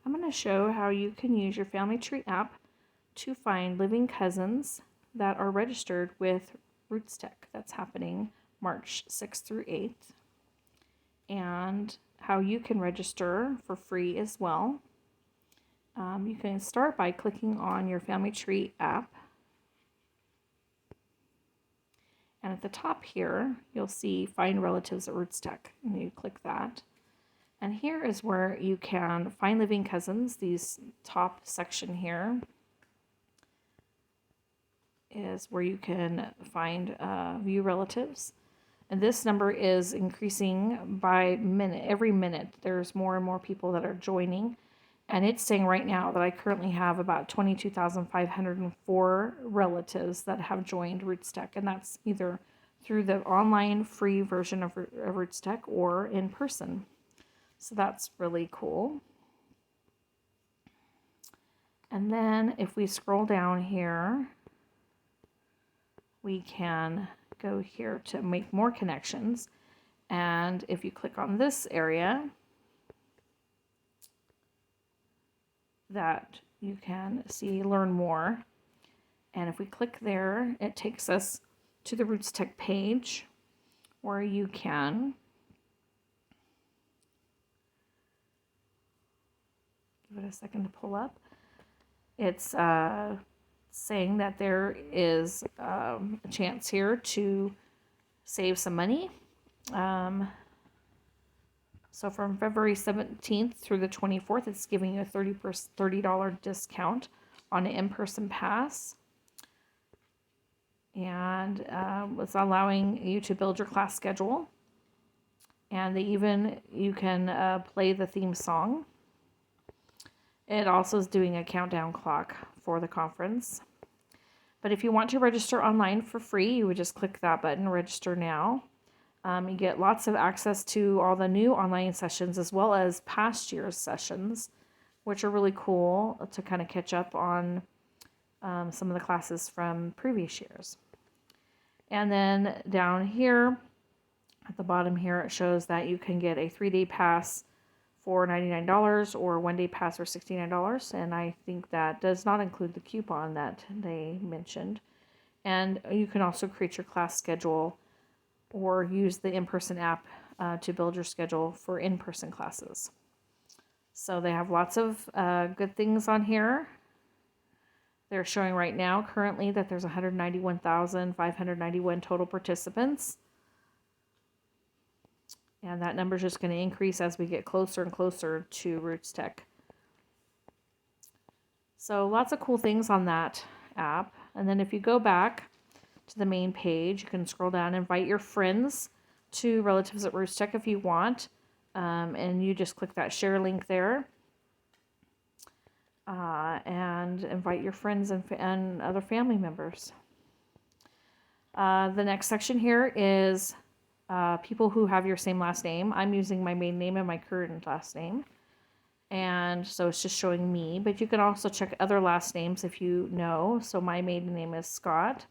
I'm going to show how you can use your Family Tree app to find living cousins that are registered with RootsTech. That's happening March 6th through 8th. And how you can register for free as well. You can start by clicking on your Family Tree app. And at the top here, you'll see Find Relatives at RootsTech. And you click that. And here is where you can find living cousins. These top section here is where you can find view relatives. And this number is increasing by minute. Every minute, there's more and more people that are joining. And it's saying right now that I currently have about 22,504 relatives that have joined RootsTech. And that's either through the online free version of RootsTech or in person. So that's really cool. And then if we scroll down here, we can go here to make more connections. And if you click on this area, that you can see learn more. And if we click there, it takes us to the RootsTech page where you can give it a second to pull up. It's saying that there is a chance here to save some money. So from February 17th through the 24th, it's giving you a $30 discount on an in-person pass. And it's allowing you to build your class schedule. And you can play the theme song. It also is doing a countdown clock for the conference. But if you want to register online for free, you would just click that button, register now. You get lots of access to all the new online sessions as well as past year's sessions, which are really cool to kind of catch up on some of the classes from previous years. And then down here at the bottom here, it shows that you can get a 3-day pass for $99 or a 1-day pass for $69. And I think that does not include the coupon that they mentioned. And you can also create your class schedule or use the in-person app to build your schedule for in-person classes. So they have lots of good things on here. They're showing right now currently that there's 191,591 total participants. And that number is just going to increase as we get closer and closer to RootsTech. So lots of cool things on that app. And then if you go back to the main page, you can scroll down and invite your friends to Relatives at RootsTech if you want. And you just click that share link there. And invite your friends and other family members. The next section here is people who have your same last name. I'm using my maiden name and my current last name. And so it's just showing me. But you can also check other last names if you know. So my maiden name is Scott.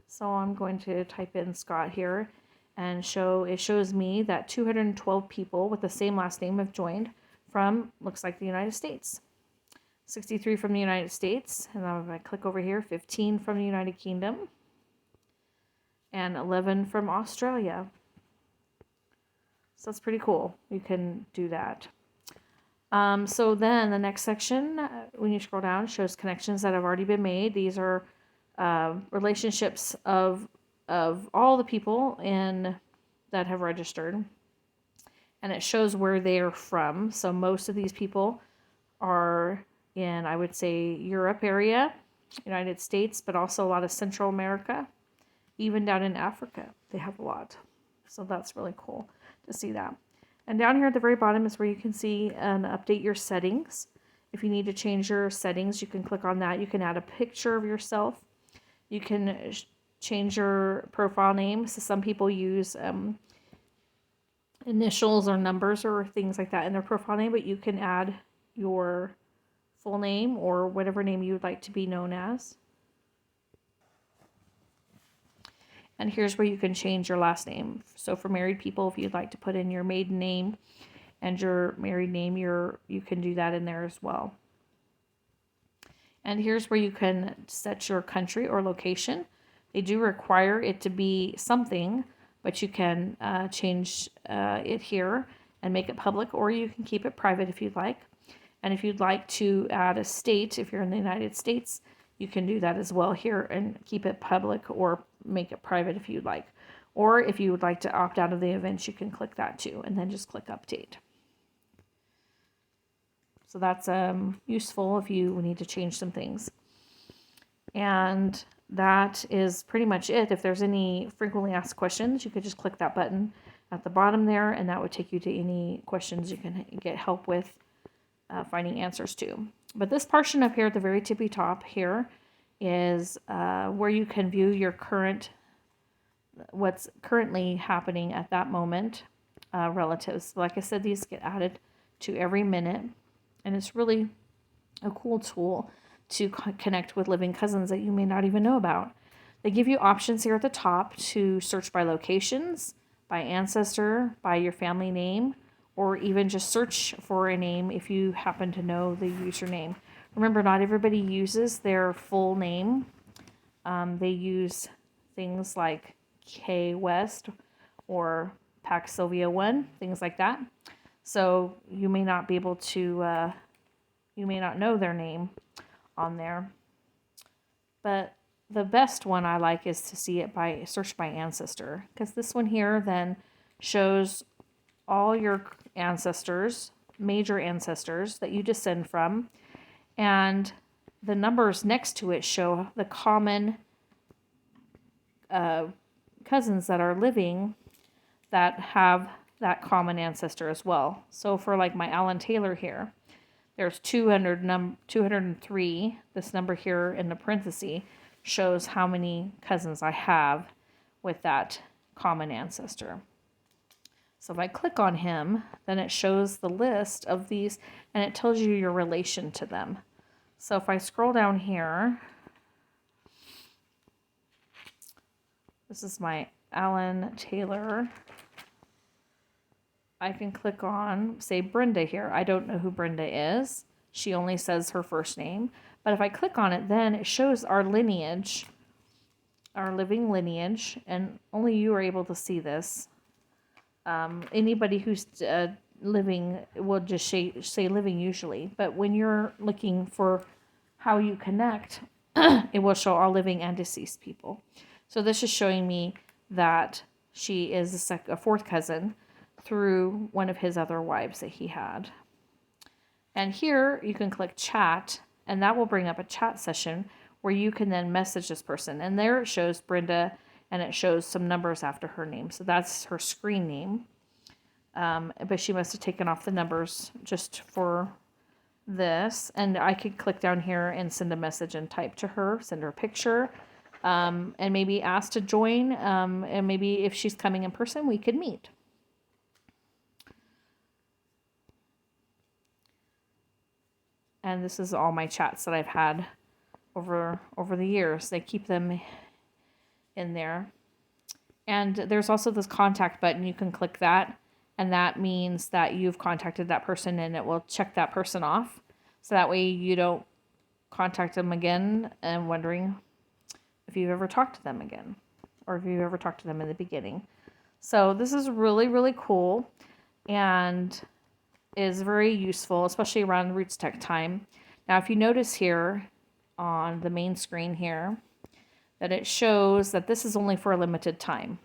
So I'm going to type in Scott here. And it shows me that 212 people with the same last name have joined from, looks like, the United States. 63 from the United States. And then if I click over here, 15 from the United Kingdom. And 11 from Australia. So that's pretty cool. You can do that. So then the next section, when you scroll down, shows connections that have already been made. These are relationships of all the people that have registered. And it shows where they are from. So most of these people are in, I would say, Europe area, United States, but also a lot of Central America, even down in Africa. They have a lot. So that's really cool to see that. And down here at the very bottom is where you can see and update your settings. If you need to change your settings, you can click on that. You can add a picture of yourself. You can change your profile name. So some people use initials or numbers or things like that in their profile name, but you can add your full name or whatever name you would like to be known as. And here's where you can change your last name. So for married people, if you'd like to put in your maiden name and your married name, you can do that in there as well. And here's where you can set your country or location. They do require it to be something, but you can change it here and make it public, or you can keep it private if you'd like. And if you'd like to add a state, if you're in the United States, you can do that as well here and keep it public or make it private if you'd like. Or if you would like to opt out of the events, you can click that too, and then just click update. So that's useful if you need to change some things. And that is pretty much it. If there's any frequently asked questions, you could just click that button at the bottom there, and that would take you to any questions you can get help with finding answers to. But this portion up here at the very tippy top here is where you can view your what's currently happening at that moment, relatives. Like I said, these get added to every minute, and it's really a cool tool to connect with living cousins that you may not even know about. They give you options here at the top to search by locations, by ancestor, by your family name, or even just search for a name if you happen to know the username. Remember, not everybody uses their full name. They use things like K West or Pax Sylvia 1, things like that. So you may not be able to, you may not know their name on there. But the best one I like is to see it by search by ancestor, because this one here then shows all your ancestors, major ancestors that you descend from, and the numbers next to it show the common cousins that are living that have that common ancestor as well. So for like my Alan Taylor here, there's 203. This number here in the parenthesis shows how many cousins I have with that common ancestor. So if I click on him, then it shows the list of these, and it tells you your relation to them. So if I scroll down here, this is my Alan Taylor. I can click on, say, Brenda here. I don't know who Brenda is. She only says her first name. But if I click on it, then it shows our lineage, our living lineage, and only you are able to see this. Anybody who's living will just say living usually. But when you're looking for how you connect, it will show all living and deceased people. So this is showing me that she is a fourth cousin through one of his other wives that he had. And here you can click chat, and that will bring up a chat session where you can then message this person. And there it shows Brenda, and it shows some numbers after her name. So that's her screen name. But she must have taken off the numbers just for this. And I could click down here and send a message and type to her, send her a picture, and maybe ask to join. And maybe if she's coming in person, we could meet. And this is all my chats that I've had over the years. They keep them in there. And there's also this contact button. You can click that, and that means that you've contacted that person, and it will check that person off. So that way you don't contact them again and wondering if you've ever talked to them again, or if you've ever talked to them in the beginning. So this is really, really cool, and is very useful, especially around RootsTech time. Now, if you notice here on the main screen here, that it shows that this is only for a limited time.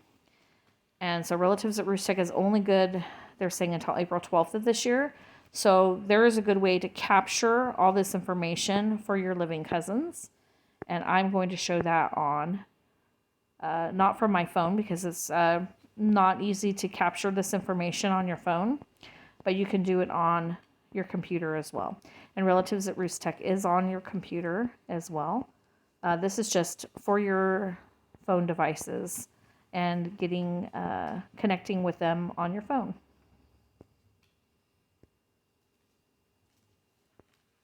And so Relatives at RootsTech is only good, they're saying, until April 12th of this year. So there is a good way to capture all this information for your living cousins. And I'm going to show that on, not from my phone, because it's not easy to capture this information on your phone, but you can do it on your computer as well. And Relatives at RootsTech is on your computer as well. This is just for your phone devices and connecting with them on your phone.